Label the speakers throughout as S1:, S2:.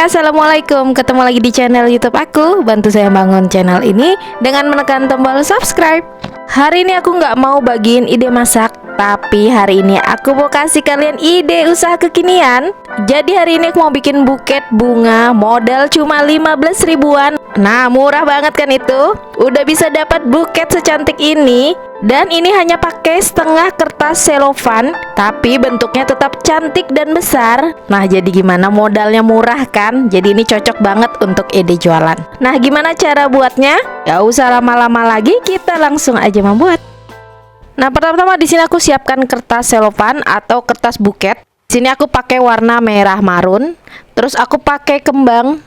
S1: Assalamualaikum. Ketemu lagi di channel YouTube aku. Bantu saya bangun channel ini dengan menekan tombol subscribe. Hari ini aku nggak mau bagiin ide masak, tapi hari ini aku mau kasih kalian ide usaha kekinian. Jadi hari ini aku mau bikin buket bunga modal cuma 15 ribuan. Nah, murah banget kan itu? Udah bisa dapat buket secantik ini. Dan ini hanya pakai setengah kertas selofan, tapi bentuknya tetap cantik dan besar. Nah, jadi gimana, modalnya murah kan? Jadi ini cocok banget untuk ide jualan. Nah, gimana cara buatnya? Gak usah lama-lama lagi, kita langsung aja membuat. Nah, pertama-tama di sini aku siapkan kertas selofan atau kertas buket. Di sini aku pakai warna merah marun. Terus aku pakai kembang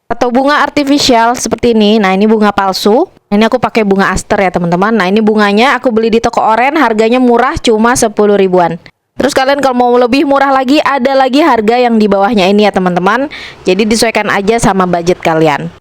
S1: atau bunga artifisial seperti ini. Nah, ini bunga palsu. Ini aku pakai bunga aster ya teman-teman. Nah, ini bunganya aku beli di toko oren, harganya murah, cuma 10 ribuan. Terus kalian kalau mau lebih murah lagi, ada lagi harga yang di bawahnya ini ya teman-teman. Jadi disesuaikan aja sama budget kalian.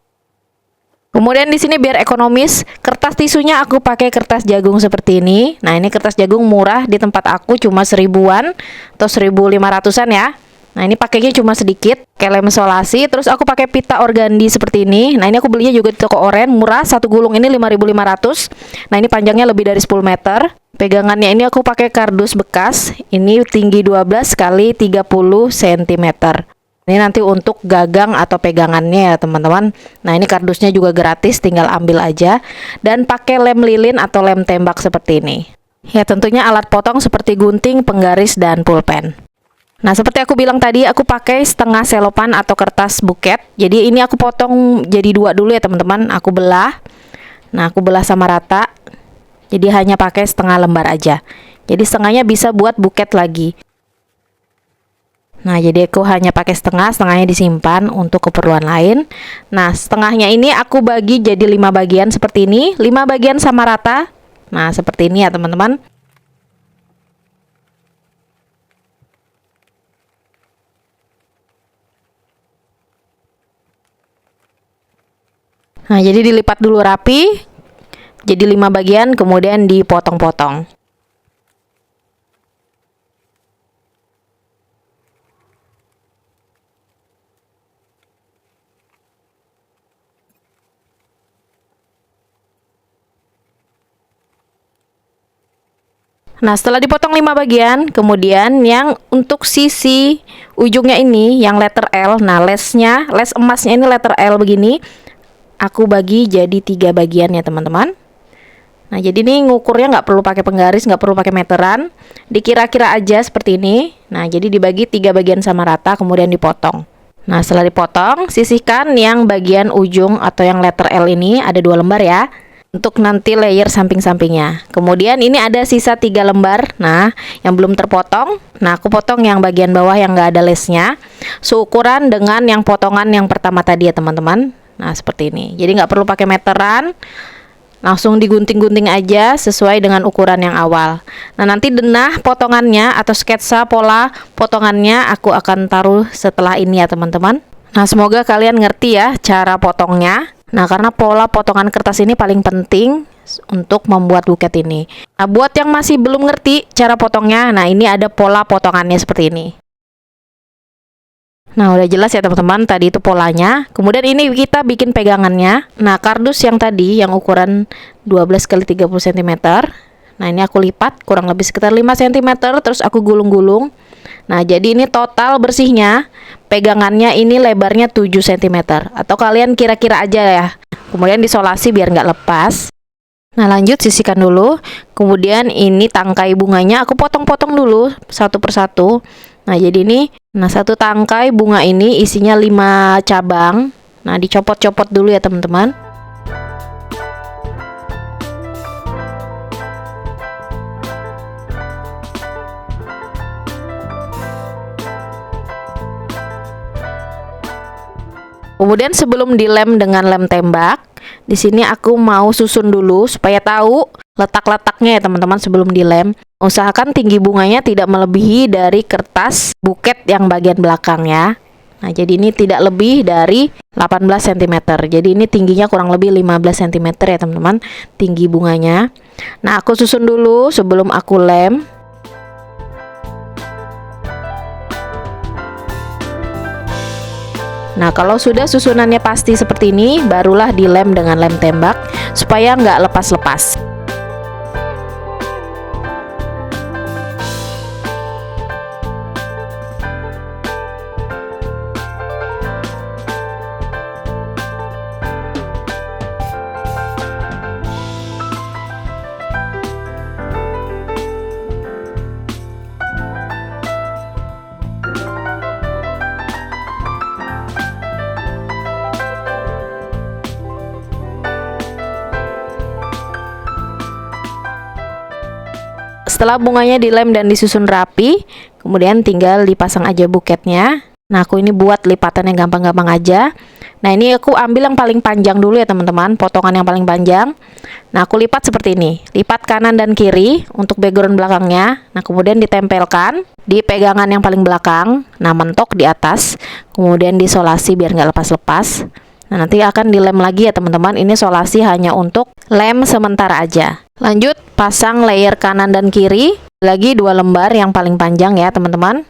S1: Kemudian di sini biar ekonomis, kertas tisunya aku pakai kertas jagung seperti ini. Nah, ini kertas jagung murah di tempat aku cuma 1000-an atau 1500-an ya. Nah, ini pakainya cuma sedikit, kayak lem solasi. Terus aku pakai pita organdi seperti ini. Nah, ini aku belinya juga di toko oren, murah. Satu gulung ini 5.500. Nah, ini panjangnya lebih dari 10 meter. Pegangannya ini aku pakai kardus bekas. Ini tinggi 12 kali 30 cm. Ini nanti untuk gagang atau pegangannya ya teman-teman. Nah, ini kardusnya juga gratis, tinggal ambil aja. Dan pakai lem lilin atau lem tembak seperti ini. Ya, tentunya alat potong seperti gunting, penggaris, dan pulpen. Nah, seperti aku bilang tadi, aku pakai setengah selofan atau kertas buket. Jadi ini aku potong jadi dua dulu ya teman-teman. Aku belah. Nah, aku belah sama rata. Jadi hanya pakai setengah lembar aja. Jadi setengahnya bisa buat buket lagi. Nah, jadi aku hanya pakai setengah, setengahnya disimpan untuk keperluan lain. Nah, setengahnya ini aku bagi jadi 5 bagian seperti ini. 5 bagian sama rata. Nah, seperti ini ya teman-teman. Nah, jadi dilipat dulu rapi, jadi 5 bagian, kemudian dipotong-potong. Nah, setelah dipotong 5 bagian, kemudian yang untuk sisi ujungnya ini, yang letter L, nah lesnya, les emasnya ini letter L begini, aku bagi jadi 3 bagian ya teman-teman. Nah, jadi ini ngukurnya nggak perlu pakai penggaris, nggak perlu pakai meteran, dikira-kira aja seperti ini. Nah, jadi dibagi 3 bagian sama rata, kemudian dipotong. Nah, setelah dipotong, sisihkan yang bagian ujung atau yang letter L ini, ada 2 lembar ya, untuk nanti layer samping-sampingnya. Kemudian ini ada sisa 3 lembar. Nah, yang belum terpotong, nah aku potong yang bagian bawah yang nggak ada lesnya, seukuran dengan yang potongan yang pertama tadi ya teman-teman. Nah, seperti ini. Jadi nggak perlu pakai meteran, langsung digunting-gunting aja sesuai dengan ukuran yang awal. Nah, nanti denah potongannya atau sketsa pola potongannya aku akan taruh setelah ini ya teman-teman. Nah, semoga kalian ngerti ya cara potongnya. Nah, karena pola potongan kertas ini paling penting untuk membuat buket ini. Nah, buat yang masih belum ngerti cara potongnya, nah ini ada pola potongannya seperti ini. Nah, udah jelas ya teman-teman, tadi itu polanya. Kemudian ini kita bikin pegangannya. Nah, kardus yang tadi yang ukuran 12 kali 30 cm. Nah, ini aku lipat kurang lebih sekitar 5 cm, terus aku gulung-gulung. Nah, jadi ini total bersihnya, pegangannya ini lebarnya 7 cm. Atau kalian kira-kira aja ya. Kemudian disolasi biar nggak lepas. Nah, lanjut sisihkan dulu. Kemudian ini tangkai bunganya aku potong-potong dulu satu persatu. Nah, jadi ini, nah satu tangkai bunga ini isinya 5 cabang. Nah, dicopot-copot dulu ya teman-teman. Kemudian sebelum dilem dengan lem tembak, di sini aku mau susun dulu supaya tahu letak-letaknya ya teman-teman sebelum dilem. Usahakan tinggi bunganya tidak melebihi dari kertas buket yang bagian belakang ya. Nah, jadi ini tidak lebih dari 18 cm. Jadi ini tingginya kurang lebih 15 cm ya teman-teman, tinggi bunganya. Nah, aku susun dulu sebelum aku lem. Nah, kalau sudah susunannya pasti seperti ini, barulah dilem dengan lem tembak supaya nggak lepas-lepas. Setelah bunganya dilem dan disusun rapi, kemudian tinggal dipasang aja buketnya. Nah, aku ini buat lipatan yang gampang-gampang aja. Nah, ini aku ambil yang paling panjang dulu ya teman-teman, potongan yang paling panjang. Nah, aku lipat seperti ini, lipat kanan dan kiri untuk background belakangnya. Nah, kemudian ditempelkan di pegangan yang paling belakang, nah mentok di atas, kemudian disolasi biar nggak lepas-lepas. Nah, nanti akan dilem lagi ya teman-teman. Ini solasi hanya untuk lem sementara aja. Lanjut, pasang layer kanan dan kiri, lagi 2 lembar yang paling panjang ya teman-teman.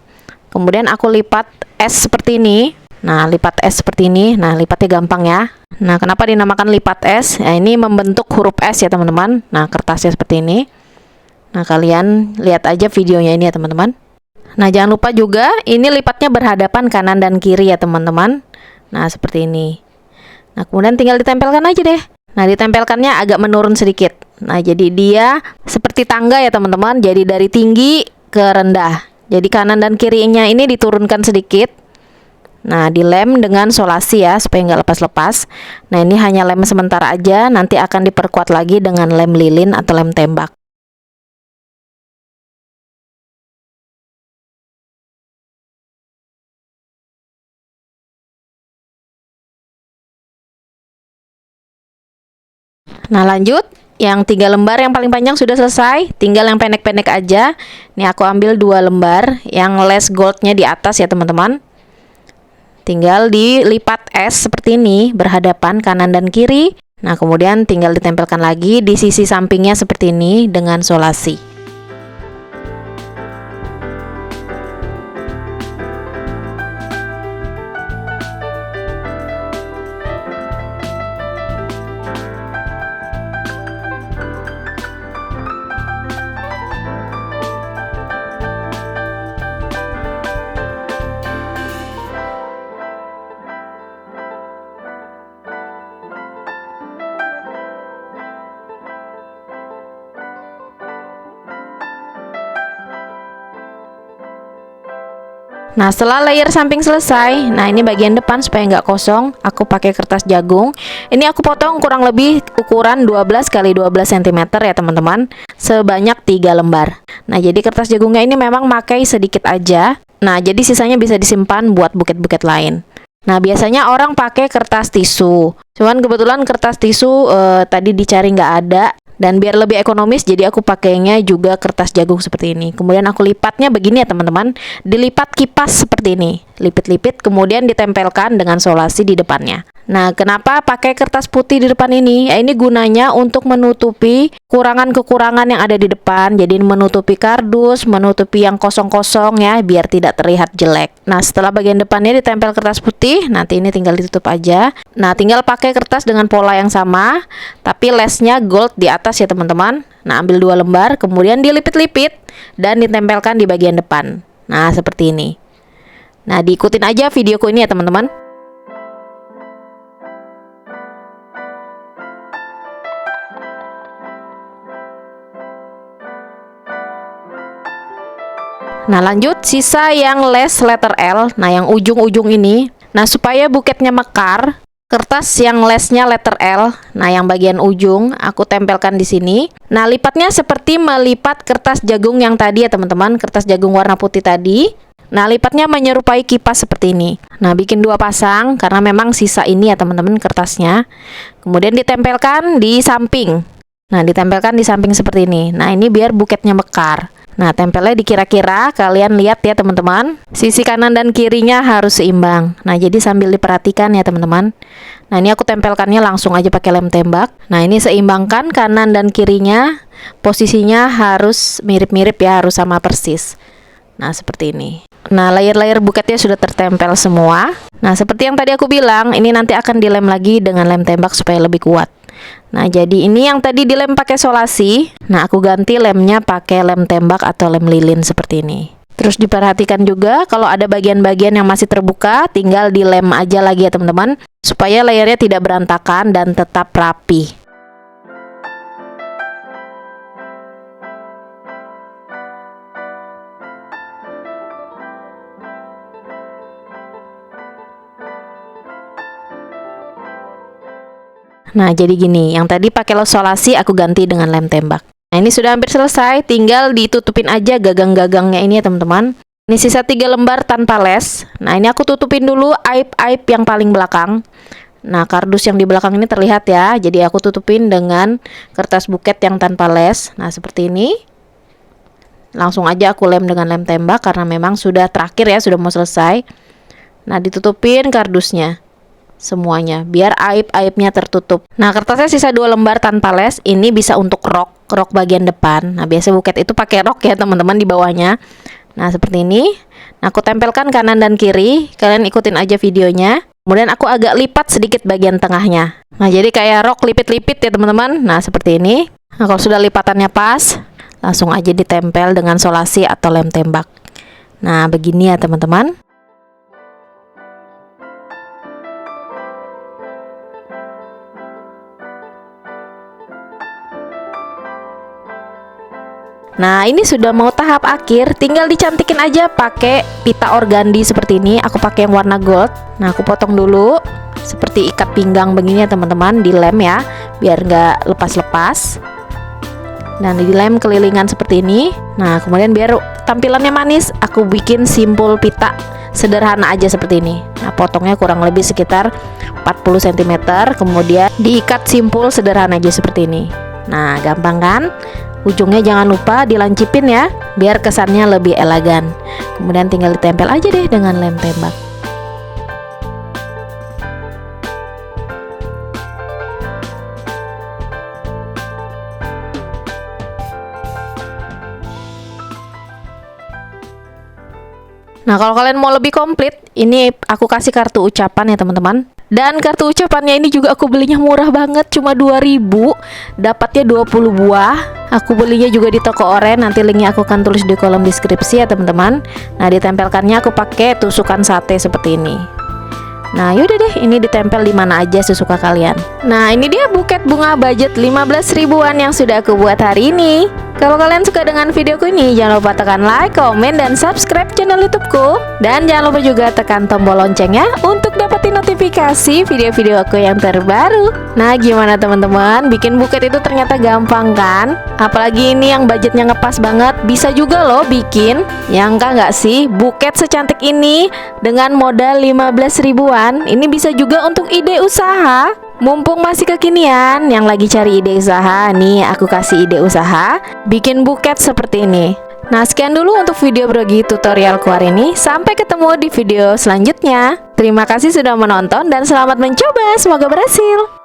S1: Kemudian aku lipat S seperti ini. Nah, lipat S seperti ini. Nah, lipatnya gampang ya. Nah, kenapa dinamakan lipat S? Nah, ini membentuk huruf S ya teman-teman. Nah, kertasnya seperti ini. Nah, kalian lihat aja videonya ini ya teman-teman. Nah, jangan lupa juga ini lipatnya berhadapan kanan dan kiri ya teman-teman. Nah, seperti ini. Nah, kemudian tinggal ditempelkan aja deh. Nah, ditempelkannya agak menurun sedikit. Nah, jadi dia seperti tangga ya teman-teman. Jadi dari tinggi ke rendah. Jadi kanan dan kirinya ini diturunkan sedikit. Nah, dilem dengan solasi ya supaya nggak lepas-lepas. Nah, ini hanya lem sementara aja. Nanti akan diperkuat lagi dengan lem lilin atau lem tembak. Nah, lanjut, yang 3 lembar yang paling panjang sudah selesai, tinggal yang pendek-pendek aja. Nih aku ambil 2 lembar yang les goldnya di atas ya teman-teman. Tinggal dilipat S seperti ini, berhadapan kanan dan kiri. Nah, kemudian tinggal ditempelkan lagi di sisi sampingnya seperti ini dengan solasi. Nah, setelah layer samping selesai, nah ini bagian depan supaya nggak kosong, aku pakai kertas jagung. Ini aku potong kurang lebih ukuran 12 x 12 cm ya teman-teman, sebanyak 3 lembar. Nah, jadi kertas jagungnya ini memang pakai sedikit aja. Nah, jadi sisanya bisa disimpan buat buket-buket lain. Nah, biasanya orang pakai kertas tisu. Cuman kebetulan kertas tisu tadi dicari nggak ada. Dan biar lebih ekonomis, jadi aku pakainya juga kertas jagung seperti ini. Kemudian aku lipatnya begini ya teman-teman. Dilipat kipas seperti ini. Lipit-lipit, kemudian ditempelkan dengan solasi di depannya. Nah, kenapa pakai kertas putih di depan ini? Ya, ini gunanya untuk menutupi kekurangan-kekurangan yang ada di depan. Jadi menutupi kardus, menutupi yang kosong-kosong ya, biar tidak terlihat jelek. Nah, setelah bagian depannya ditempel kertas putih, nanti ini tinggal ditutup aja. Nah, tinggal pakai kertas dengan pola yang sama, tapi lesnya gold di atas ya teman-teman. Nah, ambil 2 lembar, kemudian dilipit-lipit dan ditempelkan di bagian depan. Nah, seperti ini. Nah, diikutin aja videoku ini ya teman-teman. Nah, lanjut sisa yang les letter L. Nah, yang ujung-ujung ini. Nah, supaya buketnya mekar, kertas yang lesnya letter L. Nah, yang bagian ujung aku tempelkan di sini. Nah, lipatnya seperti melipat kertas jagung yang tadi ya teman-teman, kertas jagung warna putih tadi. Nah, lipatnya menyerupai kipas seperti ini. Nah, bikin 2 pasang karena memang sisa ini ya teman-teman kertasnya. Kemudian ditempelkan di samping. Nah, ditempelkan di samping seperti ini. Nah, ini biar buketnya mekar. Nah, tempelnya dikira-kira, kalian lihat ya teman-teman. Sisi kanan dan kirinya harus seimbang. Nah, jadi sambil diperhatikan ya teman-teman. Nah, ini aku tempelkannya langsung aja pakai lem tembak. Nah, ini seimbangkan kanan dan kirinya. Posisinya harus mirip-mirip ya, harus sama persis. Nah, seperti ini. Nah, layer-layer buketnya sudah tertempel semua. Nah, seperti yang tadi aku bilang, ini nanti akan dilem lagi dengan lem tembak supaya lebih kuat. Nah, jadi ini yang tadi dilem pakai solasi. Nah, aku ganti lemnya pakai lem tembak atau lem lilin seperti ini. Terus diperhatikan juga kalau ada bagian-bagian yang masih terbuka, tinggal dilem aja lagi ya teman-teman, supaya layarnya tidak berantakan dan tetap rapi. Nah, jadi gini, yang tadi pakai solasi aku ganti dengan lem tembak. Nah, ini sudah hampir selesai, tinggal ditutupin aja gagang-gagangnya ini ya teman-teman. Ini sisa 3 lembar tanpa les. Nah, ini aku tutupin dulu aib-aib yang paling belakang. Nah, kardus yang di belakang ini terlihat ya. Jadi aku tutupin dengan kertas buket yang tanpa les. Nah, seperti ini. Langsung aja aku lem dengan lem tembak karena memang sudah terakhir ya, sudah mau selesai. Nah, ditutupin kardusnya semuanya biar aib-aibnya tertutup. Nah, kertasnya sisa 2 lembar tanpa les. Ini bisa untuk rok bagian depan. Nah, biasa buket itu pakai rok ya teman-teman di bawahnya. Nah, seperti ini. Nah, aku tempelkan kanan dan kiri. Kalian ikutin aja videonya. Kemudian aku agak lipat sedikit bagian tengahnya. Nah, jadi kayak rok lipit-lipit ya teman-teman. Nah, seperti ini. Nah, kalau sudah lipatannya pas, langsung aja ditempel dengan solasi atau lem tembak. Nah, begini ya teman-teman. Nah, ini sudah mau tahap akhir, tinggal dicantikin aja pakai pita organdi seperti ini. Aku pakai yang warna gold. Nah, aku potong dulu seperti ikat pinggang begini ya teman-teman, dilem ya, biar nggak lepas-lepas. Dan dilem kelilingan seperti ini. Nah, kemudian biar tampilannya manis, aku bikin simpul pita sederhana aja seperti ini. Nah, potongnya kurang lebih sekitar 40 cm, kemudian diikat simpul sederhana aja seperti ini. Nah, gampang kan? Ujungnya jangan lupa dilancipin ya, biar kesannya lebih elegan. Kemudian tinggal ditempel aja deh dengan lem tembak. Nah, kalau kalian mau lebih komplit, ini aku kasih kartu ucapan ya teman-teman. Dan kartu ucapannya ini juga aku belinya murah banget, cuma 2000, dapatnya 20 buah. Aku belinya juga di toko oren, nanti linknya aku akan tulis di kolom deskripsi ya teman-teman. Nah, ditempelkannya aku pakai tusukan sate seperti ini. Nah, yaudah deh, ini ditempel di mana aja sesuka kalian. Nah, ini dia buket bunga budget 15 ribuan yang sudah aku buat hari ini. Kalau kalian suka dengan videoku ini, jangan lupa tekan like, komen, dan subscribe channel YouTubeku. Dan jangan lupa juga tekan tombol loncengnya untuk dapetin notifikasi video-video aku yang terbaru. Nah, gimana teman-teman? Bikin buket itu ternyata gampang kan? Apalagi ini yang budgetnya ngepas banget, bisa juga loh bikin. Nyangka nggak sih, buket secantik ini dengan modal 15 ribuan, ini bisa juga untuk ide usaha. Mumpung masih kekinian, yang lagi cari ide usaha, nih aku kasih ide usaha, bikin buket seperti ini. Nah, sekian dulu untuk video brogi tutorialku hari ini. Sampai ketemu di video selanjutnya. Terima kasih sudah menonton dan selamat mencoba, semoga berhasil.